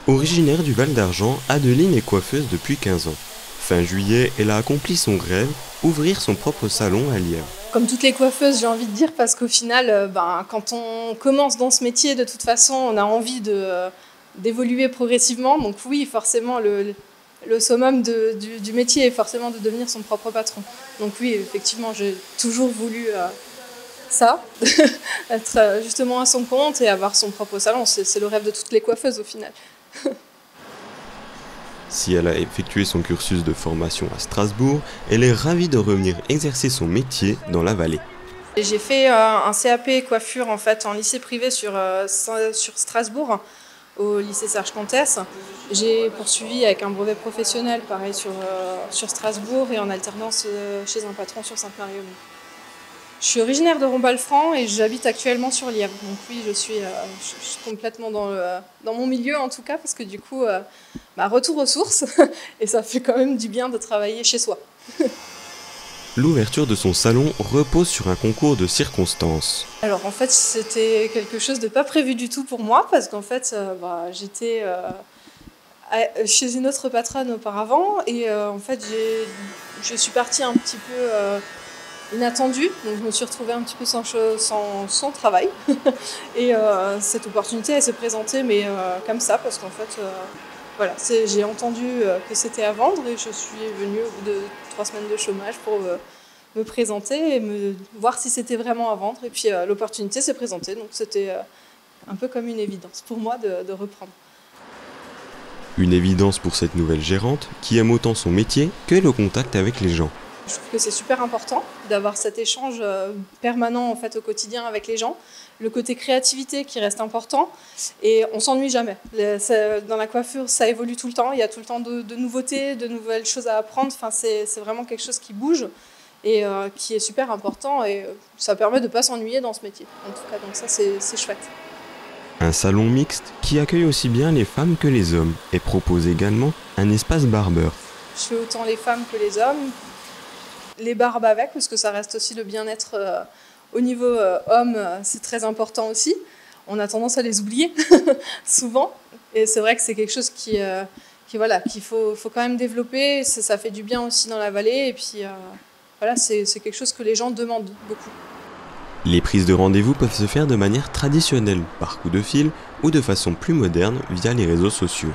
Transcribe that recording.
Originaire du Val d'Argent, Adeline est coiffeuse depuis 15 ans. Fin juillet, elle a accompli son rêve, ouvrir son propre salon à Lièvre. Comme toutes les coiffeuses, j'ai envie de dire, parce qu'au final, quand on commence dans ce métier, de toute façon, on a envie d'évoluer progressivement. Donc oui, forcément, le summum du métier est forcément de devenir son propre patron. Donc oui, effectivement, j'ai toujours voulu ça, être justement à son compte et avoir son propre salon. C'est le rêve de toutes les coiffeuses au final. Si elle a effectué son cursus de formation à Strasbourg, elle est ravie de revenir exercer son métier dans la vallée. J'ai fait un CAP coiffure en fait en lycée privé sur Strasbourg, au lycée Serge Comtesse. J'ai poursuivi avec un brevet professionnel pareil sur Strasbourg et en alternance chez un patron sur Sainte-Marie-aux-Mines. Je suis originaire de Rombal-Franc et j'habite actuellement sur Lièvre. Donc oui, je suis complètement dans mon milieu en tout cas, parce que du coup, retour aux sources, et ça fait quand même du bien de travailler chez soi. L'ouverture de son salon repose sur un concours de circonstances. Alors en fait, c'était quelque chose de pas prévu du tout pour moi, parce qu'en fait, j'étais chez une autre patronne auparavant, et en fait, je suis partie un petit peu inattendue, donc je me suis retrouvée un petit peu sans travail. Et cette opportunité, elle s'est présentée, mais comme ça, parce qu'en fait, j'ai entendu que c'était à vendre, et je suis venue au bout de 3 semaines de chômage pour me présenter et voir si c'était vraiment à vendre. Et puis l'opportunité s'est présentée, donc c'était un peu comme une évidence pour moi de reprendre. Une évidence pour cette nouvelle gérante qui aime autant son métier que le contact avec les gens. Je trouve que c'est super important d'avoir cet échange permanent en fait, au quotidien avec les gens. Le côté créativité qui reste important, et on s'ennuie jamais. Dans la coiffure, ça évolue tout le temps, il y a tout le temps de nouveautés, de nouvelles choses à apprendre. Enfin, c'est vraiment quelque chose qui bouge et qui est super important, et ça permet de ne pas s'ennuyer dans ce métier. En tout cas, donc ça c'est chouette. Un salon mixte qui accueille aussi bien les femmes que les hommes et propose également un espace barbeur. Je fais autant les femmes que les hommes. Les barbes avec, parce que ça reste aussi le bien-être au niveau homme, c'est très important aussi. On a tendance à les oublier souvent, et c'est vrai que c'est quelque chose qu'il faut quand même développer. Ça fait du bien aussi dans la vallée, et puis c'est quelque chose que les gens demandent beaucoup. Les prises de rendez-vous peuvent se faire de manière traditionnelle, par coup de fil, ou de façon plus moderne via les réseaux sociaux.